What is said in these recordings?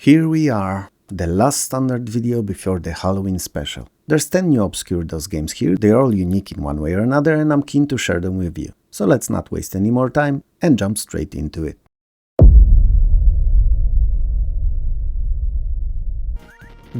Here we are, the last standard video before the Halloween special. There's 10 new obscure DOS games here, they're all unique in one way or another and I'm keen to share them with you. So let's not waste any more time and jump straight into it.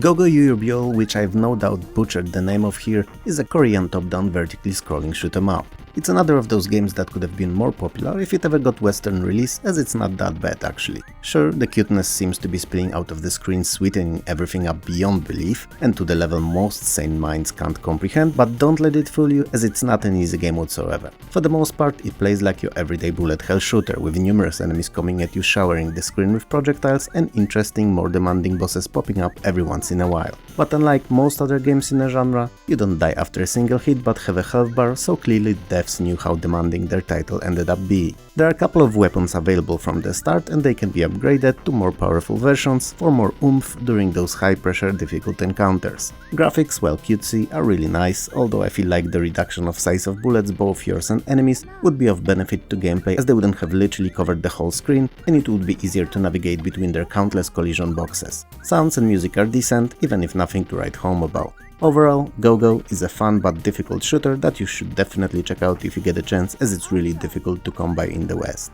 GoGo Uribyeol, which I've no doubt butchered the name of here, is a Korean top-down vertically scrolling shoot 'em up. It's another of those games that could have been more popular if it ever got Western release, as it's not that bad actually. Sure, the cuteness seems to be spilling out of the screen, sweetening everything up beyond belief, and to the level most sane minds can't comprehend, but don't let it fool you, as it's not an easy game whatsoever. For the most part, it plays like your everyday bullet hell shooter, with numerous enemies coming at you, showering the screen with projectiles, and interesting, more demanding bosses popping up every once in a while. But unlike most other games in the genre, you don't die after a single hit but have a health bar, so clearly devs knew how demanding their title ended up being. There are a couple of weapons available from the start and they can be upgraded to more powerful versions for more oomph during those high pressure difficult encounters. Graphics, while cutesy, are really nice, although I feel like the reduction of size of bullets, both yours and enemies, would be of benefit to gameplay, as they wouldn't have literally covered the whole screen and it would be easier to navigate between their countless collision boxes. Sounds and music are decent, even if nothing to write home about. Overall, GoGo is a fun but difficult shooter that you should definitely check out if you get a chance, as it's really difficult to come by in the West.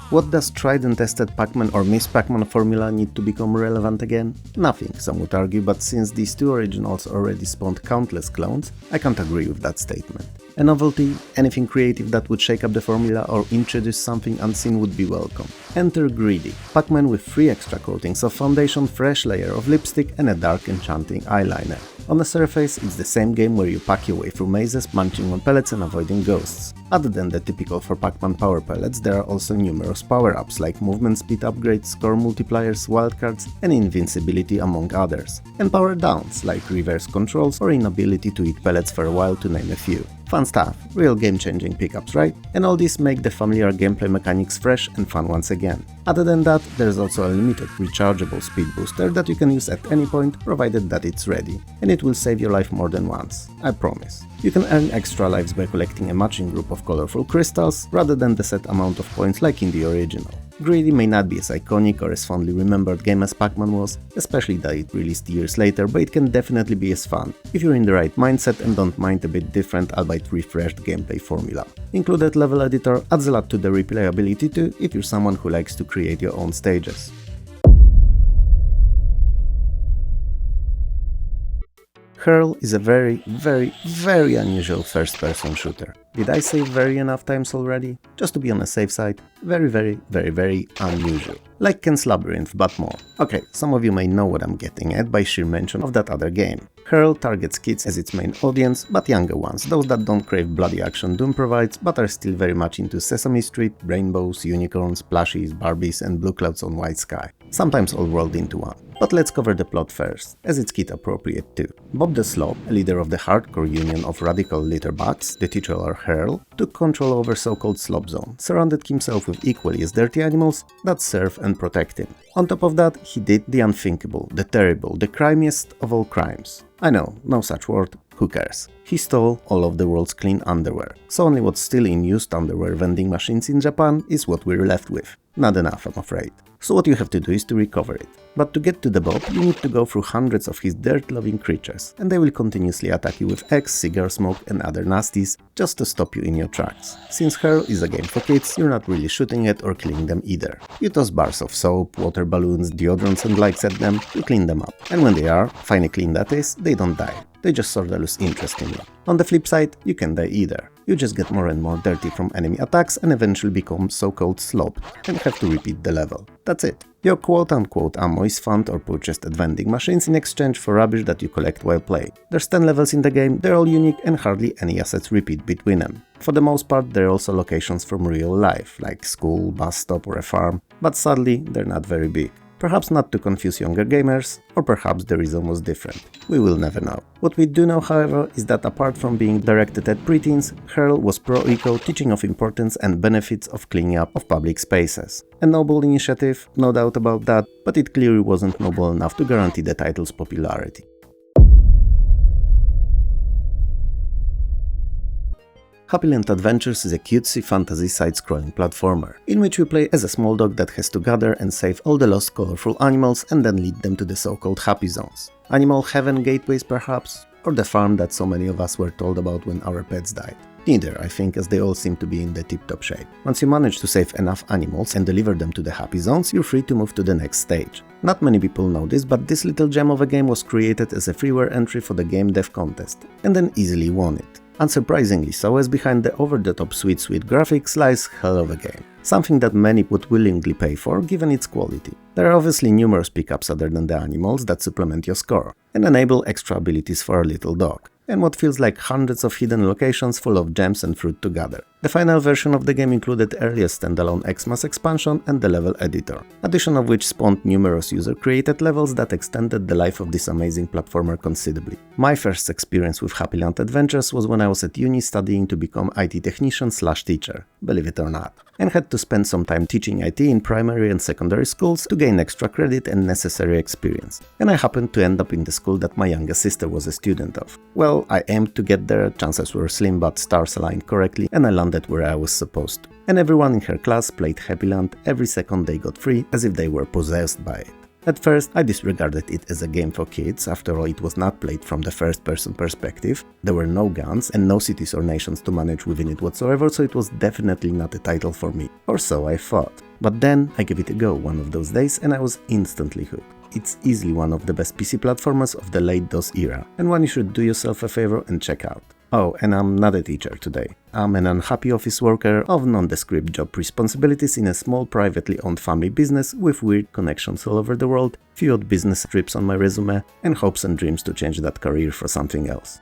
What does tried and tested Pac-Man or Miss Pac-Man formula need to become relevant again? Nothing, some would argue, but since these two originals already spawned countless clones, I can't agree with that statement. A novelty, anything creative that would shake up the formula or introduce something unseen would be welcome. Enter Greedy, Pac-Man with 3 extra coatings of foundation, fresh layer of lipstick and a dark enchanting eyeliner. On the surface, it's the same game where you pack your way through mazes, munching on pellets and avoiding ghosts. Other than the typical for Pac-Man power pellets, there are also numerous power-ups like movement speed upgrades, score multipliers, wildcards and invincibility among others. And power downs like reverse controls or inability to eat pellets for a while, to name a few. Fun stuff, real game-changing pickups, right? And all these make the familiar gameplay mechanics fresh and fun once again. Other than that, there's also a limited rechargeable speed booster that you can use at any point, provided that it's ready. And it will save your life more than once, I promise. You can earn extra lives by collecting a matching group of colorful crystals, rather than the set amount of points like in the original. Greedy may not be as iconic or as fondly remembered game as Pac-Man was, especially that it released years later, but it can definitely be as fun, if you're in the right mindset and don't mind a bit different, albeit refreshed gameplay formula. Included level editor adds a lot to the replayability too, if you're someone who likes to create your own stages. H.U.R.L is a very unusual first-person shooter. Did I say very enough times already? Just to be on a safe side, very unusual. Like Ken's Labyrinth, but more. Okay, some of you may know what I'm getting at by sheer mention of that other game. H.U.R.L targets kids as its main audience, but younger ones, those that don't crave bloody action Doom provides, but are still very much into Sesame Street, rainbows, unicorns, plushies, Barbies and blue clouds on white sky. Sometimes all rolled into one. But let's cover the plot first, as it's kid appropriate too. Bob the Slob, a leader of the hardcore union of radical litterbugs, the titular H.U.R.L, took control over so-called Slob Zone, surrounded himself with equally as dirty animals that serve and protect him. On top of that, he did the unthinkable, the terrible, the crimiest of all crimes. I know, no such word, who cares? He stole all of the world's clean underwear, so only what's still in used underwear vending machines in Japan is what we're left with. Not enough, I'm afraid. So what you have to do is to recover it. But to get to the Bob, you need to go through hundreds of his dirt-loving creatures, and they will continuously attack you with eggs, cigar smoke and other nasties, just to stop you in your tracks. Since H.U.R.L is a game for kids, you're not really shooting at or killing them either. You toss bars of soap, water balloons, deodorants and likes at them to clean them up. And when they are, finely clean that is, they don't die. They just sorta lose interest in you. On the flip side, you can't die either. You just get more and more dirty from enemy attacks and eventually become so-called slobbed and have to repeat the level. That's it. Your quote-unquote ammo is found or purchased at vending machines in exchange for rubbish that you collect while playing. There's 10 levels in the game, they're all unique and hardly any assets repeat between them. For the most part, there are also locations from real life, like school, bus stop or a farm, but sadly, they're not very big. Perhaps not to confuse younger gamers, or perhaps the reason was different. We will never know. What we do know, however, is that apart from being directed at preteens, H.U.R.L was pro-eco, teaching of importance and benefits of cleaning up of public spaces. A noble initiative, no doubt about that, but it clearly wasn't noble enough to guarantee the title's popularity. Happyland Adventures is a cutesy fantasy side-scrolling platformer, in which you play as a small dog that has to gather and save all the lost colorful animals and then lead them to the so-called happy zones. Animal heaven gateways perhaps? Or the farm that so many of us were told about when our pets died? Neither, I think, as they all seem to be in the tip-top shape. Once you manage to save enough animals and deliver them to the happy zones, you're free to move to the next stage. Not many people know this, but this little gem of a game was created as a freeware entry for the Game Dev contest, and then easily won it. Unsurprisingly so, as behind the over-the-top sweet graphics lies hell of a game. Something that many would willingly pay for, given its quality. There are obviously numerous pickups other than the animals that supplement your score, and enable extra abilities for a little dog, and what feels like hundreds of hidden locations full of gems and fruit to gather. The final version of the game included earliest standalone Xmas expansion and the level editor, addition of which spawned numerous user-created levels that extended the life of this amazing platformer considerably. My first experience with Happyland Adventures was when I was at uni studying to become IT technician/teacher, believe it or not, and had to spend some time teaching IT in primary and secondary schools to gain extra credit and necessary experience. And I happened to end up in the school that my youngest sister was a student of. Well, I aimed to get there, chances were slim but stars aligned correctly, and I landed where I was supposed to. And everyone in her class played Happyland every second they got free, as if they were possessed by it. At first, I disregarded it as a game for kids, after all it was not played from the first-person perspective, there were no guns and no cities or nations to manage within it whatsoever, so it was definitely not a title for me. Or so I thought. But then I gave it a go one of those days and I was instantly hooked. It's easily one of the best PC platformers of the late DOS era, and one you should do yourself a favor and check out. Oh, and I'm not a teacher today. I'm an unhappy office worker of nondescript job responsibilities in a small privately owned family business with weird connections all over the world, few odd business trips on my resume, and hopes and dreams to change that career for something else.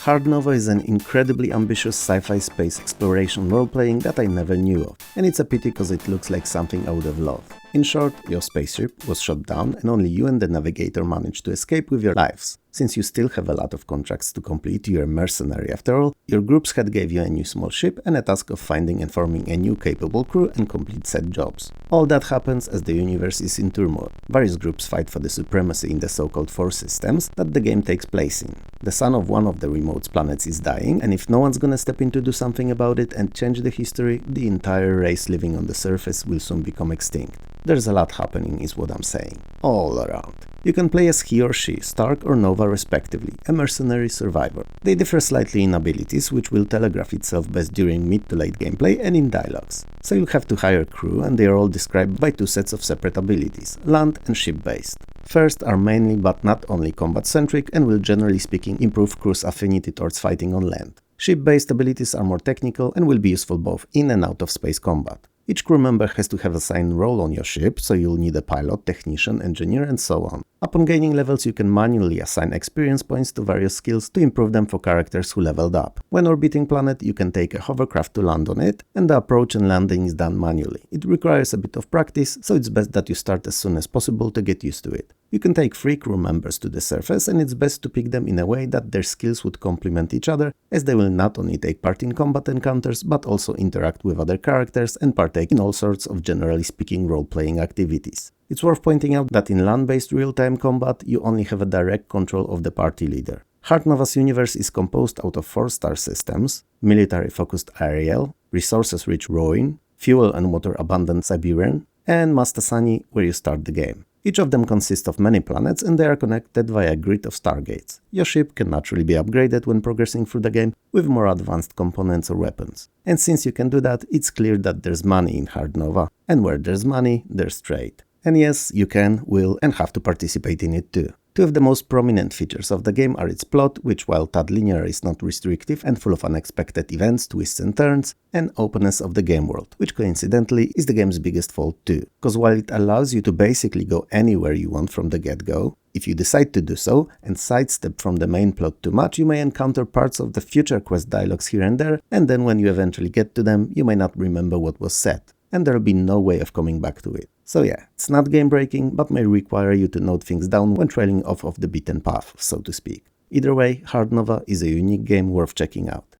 Hard Nova is an incredibly ambitious sci-fi space exploration role-playing that I never knew of, and it's a pity because it looks like something I would have loved. In short, your spaceship was shot down and only you and the navigator managed to escape with your lives. Since you still have a lot of contracts to complete, you're a mercenary after all, your group's head gave you a new small ship and a task of finding and forming a new capable crew and complete set jobs. All that happens as the universe is in turmoil. Various groups fight for the supremacy in the so-called force systems that the game takes place in. The sun of one of the remote planets is dying, and if no one's gonna step in to do something about it and change the history, the entire race living on the surface will soon become extinct. There's a lot happening is what I'm saying, all around. You can play as he or she, Stark or Nova respectively, a mercenary survivor. They differ slightly in abilities, which will telegraph itself best during mid to late gameplay and in dialogues. So you'll have to hire crew, and they are all described by two sets of separate abilities, land and ship based. First are mainly but not only combat centric and will generally speaking improve crew's affinity towards fighting on land. Ship based abilities are more technical and will be useful both in and out of space combat. Each crew member has to have a assigned role on your ship, so you'll need a pilot, technician, engineer, and so on. Upon gaining levels, you can manually assign experience points to various skills to improve them for characters who leveled up. When orbiting planet, you can take a hovercraft to land on it, and the approach and landing is done manually. It requires a bit of practice, so it's best that you start as soon as possible to get used to it. You can take 3 crew members to the surface, and it's best to pick them in a way that their skills would complement each other, as they will not only take part in combat encounters, but also interact with other characters and partake in all sorts of generally speaking role-playing activities. It's worth pointing out that in land-based real-time combat, you only have a direct control of the party leader. Hard Nova's universe is composed out of 4 star systems: military-focused Ariel, resources-rich Ruin, fuel and water abundant Siberian, and Mastasani, where you start the game. Each of them consists of many planets and they are connected via a grid of stargates. Your ship can naturally be upgraded when progressing through the game with more advanced components or weapons. And since you can do that, it's clear that there's money in Hard Nova. And where there's money, there's trade. And yes, you can, will, and have to participate in it too. 2 of the most prominent features of the game are its plot, which while tad linear is not restrictive and full of unexpected events, twists and turns, and openness of the game world, which coincidentally is the game's biggest fault too. Cause while it allows you to basically go anywhere you want from the get-go, if you decide to do so and sidestep from the main plot too much, you may encounter parts of the future quest dialogues here and there, and then when you eventually get to them, you may not remember what was said, and there'll be no way of coming back to it. So yeah, it's not game-breaking, but may require you to note things down when trailing off of the beaten path, so to speak. Either way, Hard Nova is a unique game worth checking out.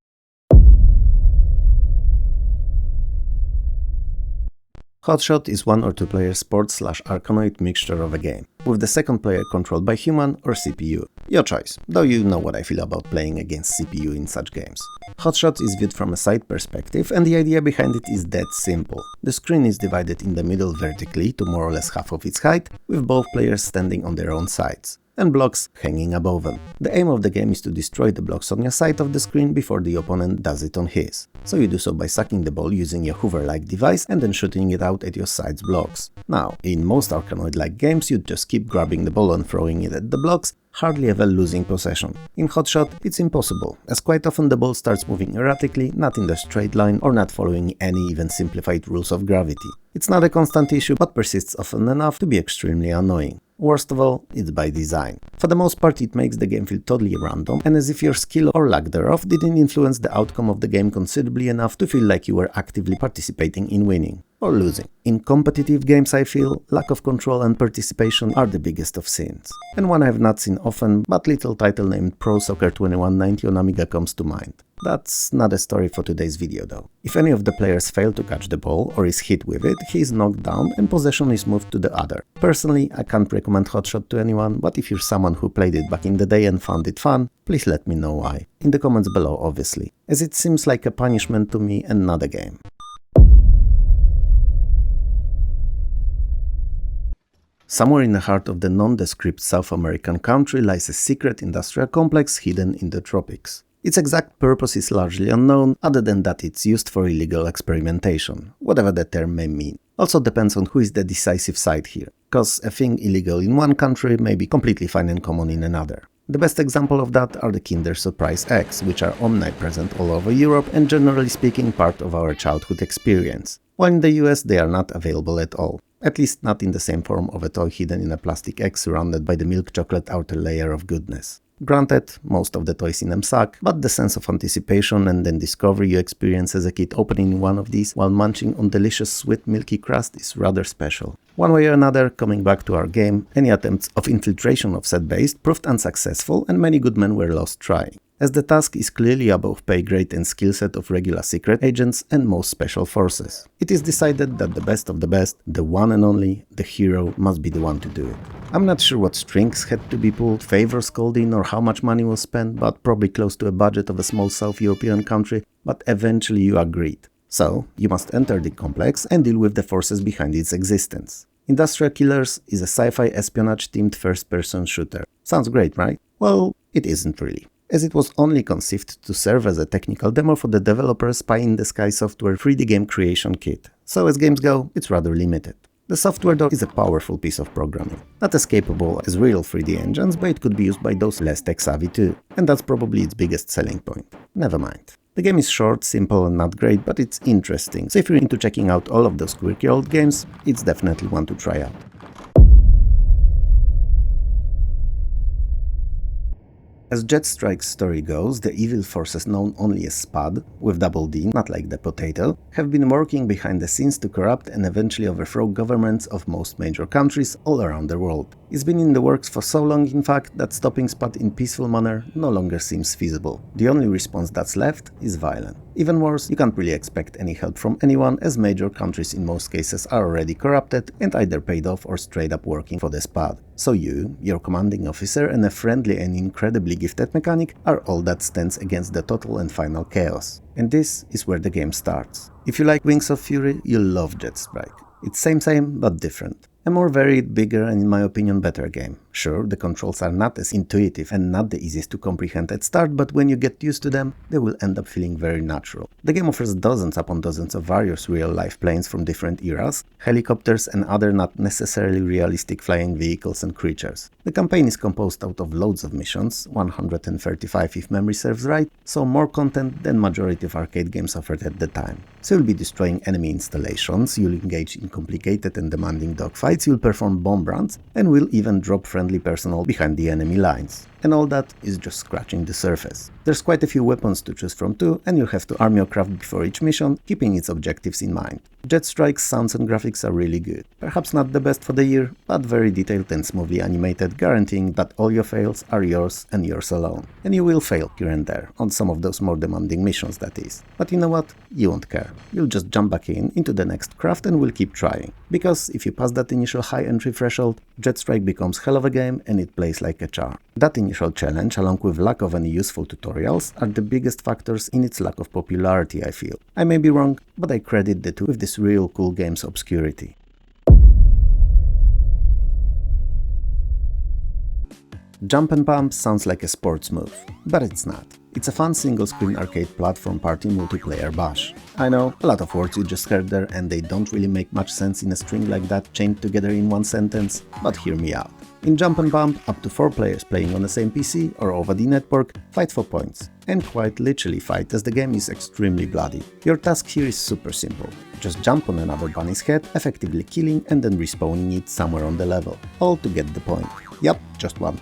Hotshot is one or two player sports/arkanoid mixture of a game, with the second player controlled by human or CPU. Your choice, though you know what I feel about playing against CPU in such games. Hotshot is viewed from a side perspective, and the idea behind it is that simple. The screen is divided in the middle vertically to more or less half of its height, with both players standing on their own sides, and blocks hanging above them. The aim of the game is to destroy the blocks on your side of the screen before the opponent does it on his. So you do so by sucking the ball using your Hoover-like device and then shooting it out at your side's blocks. Now, in most Arkanoid-like games, you'd just keep grabbing the ball and throwing it at the blocks, hardly ever losing possession. In Hotshot, it's impossible, as quite often the ball starts moving erratically, not in the straight line, or not following any even simplified rules of gravity. It's not a constant issue, but persists often enough to be extremely annoying. Worst of all, it's by design. For the most part, it makes the game feel totally random, and as if your skill or lack thereof didn't influence the outcome of the game considerably enough to feel like you were actively participating in winning or losing. In competitive games, I feel lack of control and participation are the biggest of sins. And one I've not seen often, but little title named Pro Soccer 2190 on Amiga comes to mind. That's not a story for today's video though. If any of the players fail to catch the ball or is hit with it, he is knocked down and possession is moved to the other. Personally, I can't recommend Hotshot to anyone, but if you're someone who played it back in the day and found it fun, please let me know why. In the comments below, obviously, as it seems like a punishment to me and not a game. Somewhere in the heart of the nondescript South American country lies a secret industrial complex hidden in the tropics. Its exact purpose is largely unknown, other than that it's used for illegal experimentation, whatever that term may mean. Also depends on who is the decisive side here, cause a thing illegal in one country may be completely fine and common in another. The best example of that are the Kinder Surprise eggs, which are omnipresent all over Europe and generally speaking part of our childhood experience, while in the US they are not available at all. At least not in the same form of a toy hidden in a plastic egg surrounded by the milk chocolate outer layer of goodness. Granted, most of the toys in them suck, but the sense of anticipation and then discovery you experience as a kid opening one of these while munching on delicious sweet milky crust is rather special. One way or another, coming back to our game, any attempts of infiltration of said base proved unsuccessful and many good men were lost trying, as the task is clearly above pay grade and skill set of regular secret agents and most special forces. It is decided that the best of the best, the one and only, the hero, must be the one to do it. I'm not sure what strings had to be pulled, favors called in, or how much money was spent, but probably close to a budget of a small South European country, but eventually you agreed. So, you must enter the complex and deal with the forces behind its existence. Industrial Killers is a sci-fi espionage-themed first-person shooter. Sounds great, right? Well, it isn't really, as it was only conceived to serve as a technical demo for the developer's pie-in-the-sky software 3D game creation kit. So as games go, it's rather limited. The software though is a powerful piece of programming. Not as capable as real 3D engines, but it could be used by those less tech-savvy too. And that's probably its biggest selling point. Never mind. The game is short, simple and not great, but it's interesting. So if you're into checking out all of those quirky old games, it's definitely one to try out. As Jetstrike's story goes, the evil forces known only as SPAD, with double D, not like the potato, have been working behind the scenes to corrupt and eventually overthrow governments of most major countries all around the world. It's been in the works for so long, in fact, that stopping SPAD in peaceful manner no longer seems feasible. The only response that's left is violent. Even worse, you can't really expect any help from anyone, as major countries in most cases are already corrupted and either paid off or straight up working for the SPAD. So you, your commanding officer and a friendly and incredibly gifted mechanic are all that stands against the total and final chaos. And this is where the game starts. If you like Wings of Fury, you'll love Jetstrike. It's same but different. A more varied, bigger and in my opinion better game. Sure, the controls are not as intuitive and not the easiest to comprehend at start, but when you get used to them, they will end up feeling very natural. The game offers dozens upon dozens of various real-life planes from different eras, helicopters and other not necessarily realistic flying vehicles and creatures. The campaign is composed out of loads of missions, 135 if memory serves right, so more content than majority of arcade games offered at the time. So you'll be destroying enemy installations, you'll engage in complicated and demanding dogfights, you'll perform bomb runs, and will even drop friendly personnel behind the enemy lines. and all that is just scratching the surface. There's quite a few weapons to choose from too, and you'll have to arm your craft before each mission, keeping its objectives in mind. Jetstrike's sounds and graphics are really good. Perhaps not the best for the year, but very detailed and smoothly animated, guaranteeing that all your fails are yours and yours alone. And you will fail here and there, on some of those more demanding missions that is. But you know what? You won't care. You'll just jump back into the next craft and will keep trying. Because if you pass that initial high entry threshold, Jetstrike becomes hell of a game and it plays like a charm. That initial challenge, along with lack of any useful tutorials, are the biggest factors in its lack of popularity, I feel. I may be wrong, but I credit the two with this real cool game's obscurity. Jump and Bump sounds like a sports move, but it's not. It's a fun single-screen arcade platform party multiplayer bash. I know, a lot of words you just heard there and they don't really make much sense in a string like that chained together in one sentence, but hear me out. In Jump and Bump, up to 4 players playing on the same PC or over the network fight for points. And quite literally fight, as the game is extremely bloody. Your task here is super simple. Just jump on another bunny's head, effectively killing and then respawning it somewhere on the level. All to get the point. Yep, just one.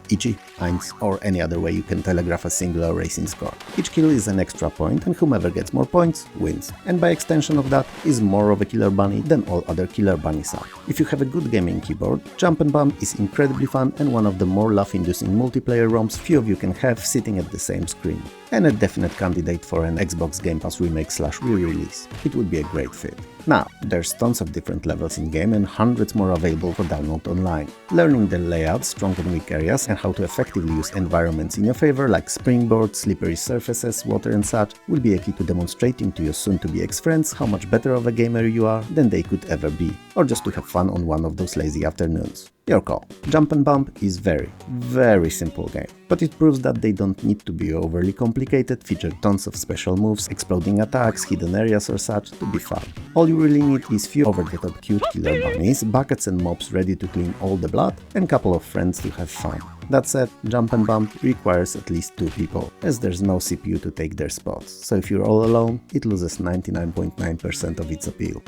Ichi, Eins, or any other way you can telegraph a singular racing score. Each kill is an extra point, and whomever gets more points wins. And by extension of that, is more of a killer bunny than all other killer bunnies are. If you have a good gaming keyboard, Jump and Bump is incredibly fun and one of the more laugh-inducing multiplayer ROMs few of you can have sitting at the same screen. And a definite candidate for an Xbox Game Pass remake / re-release. It would be a great fit. Now, there's tons of different levels in game and hundreds more available for download online. Learning the layout, strong and weak areas, and how to effectively use environments in your favor like springboards, slippery surfaces, water and such will be a key to demonstrating to your soon-to-be ex-friends how much better of a gamer you are than they could ever be, or just to have fun on one of those lazy afternoons. Your call. Jump and Bump is very simple game, but it proves that they don't need to be overly complicated, feature tons of special moves, exploding attacks, hidden areas or such to be fun. All you really need is few over-the-top cute killer bunnies, buckets and mops ready to clean all the blood, and a couple of friends to have fun. That said, Jump and Bump requires at least 2 people, as there's no CPU to take their spots, so if you're all alone, it loses 99.9% of its appeal.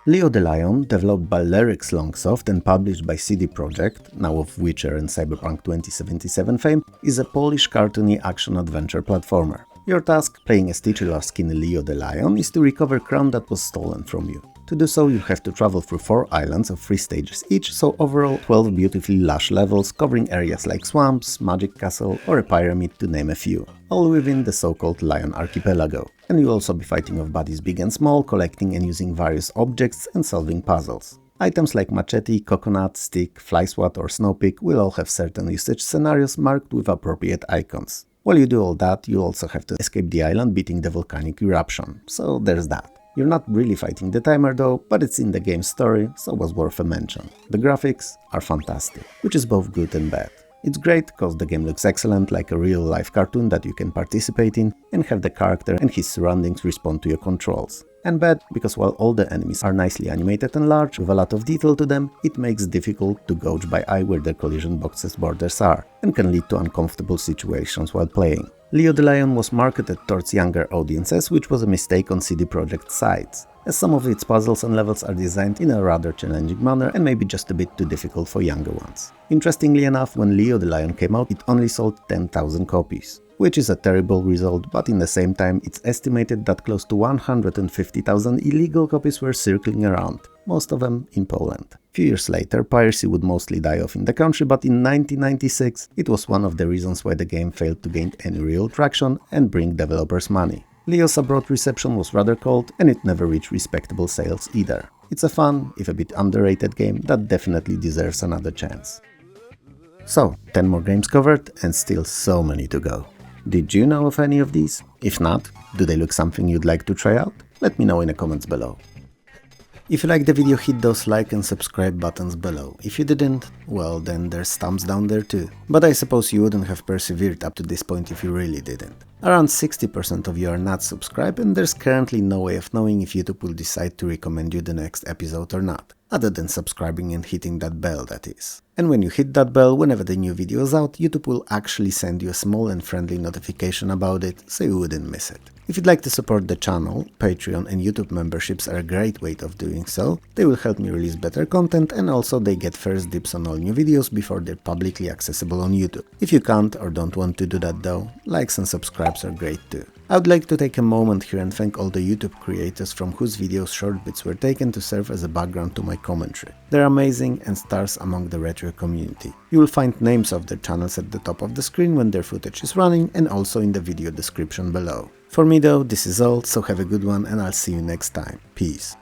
Leo the Lion, developed by Lyrix Longsoft and published by CD Projekt, now of Witcher and Cyberpunk 2077 fame, is a Polish cartoony action-adventure platformer. Your task, playing as titular skin Leo the Lion, is to recover crown that was stolen from you. To do so, you have to travel through 4 islands of 3 stages each, so overall 12 beautifully lush levels covering areas like swamps, magic castle or a pyramid to name a few, all within the so-called Lion Archipelago. And you'll also be fighting off baddies big and small, collecting and using various objects and solving puzzles. Items like machete, coconut, stick, fly swat or snow pick will all have certain usage scenarios marked with appropriate icons. While you do all that, you also have to escape the island beating the volcanic eruption, so there's that. You're not really fighting the timer though, but it's in the game's story, so was worth a mention. The graphics are fantastic, which is both good and bad. It's great because the game looks excellent, like a real-life cartoon that you can participate in, and have the character and his surroundings respond to your controls. And bad because while all the enemies are nicely animated and large, with a lot of detail to them, it makes it difficult to gauge by eye where the collision box's borders are, and can lead to uncomfortable situations while playing. Leo the Lion was marketed towards younger audiences, which was a mistake on CD Projekt's side, as some of its puzzles and levels are designed in a rather challenging manner and maybe just a bit too difficult for younger ones. Interestingly enough, when Leo the Lion came out, it only sold 10,000 copies. Which is a terrible result, but in the same time it's estimated that close to 150,000 illegal copies were circling around, most of them in Poland. A few years later, piracy would mostly die off in the country, but in 1996 it was one of the reasons why the game failed to gain any real traction and bring developers money. Leo's abroad reception was rather cold and it never reached respectable sales either. It's a fun, if a bit underrated game that definitely deserves another chance. So, 10 more games covered and still so many to go. Did you know of any of these? If not, do they look something you'd like to try out? Let me know in the comments below. If you liked the video, hit those like and subscribe buttons below. If you didn't, well then there's thumbs down there too. But I suppose you wouldn't have persevered up to this point if you really didn't. Around 60% of you are not subscribed and there's currently no way of knowing if YouTube will decide to recommend you the next episode or not, other than subscribing and hitting that bell, that is. And when you hit that bell, whenever the new video is out, YouTube will actually send you a small and friendly notification about it, so you wouldn't miss it. If you'd like to support the channel, Patreon and YouTube memberships are a great way of doing so. They will help me release better content, and also they get first dibs on all new videos before they're publicly accessible on YouTube. If you can't or don't want to do that though, likes and subscribes are great too. I would like to take a moment here and thank all the YouTube creators from whose videos short bits were taken to serve as a background to my commentary. They're amazing and stars among the retro community. You will find names of their channels at the top of the screen when their footage is running, and also in the video description below. For me though, this is all, so have a good one and I'll see you next time. Peace.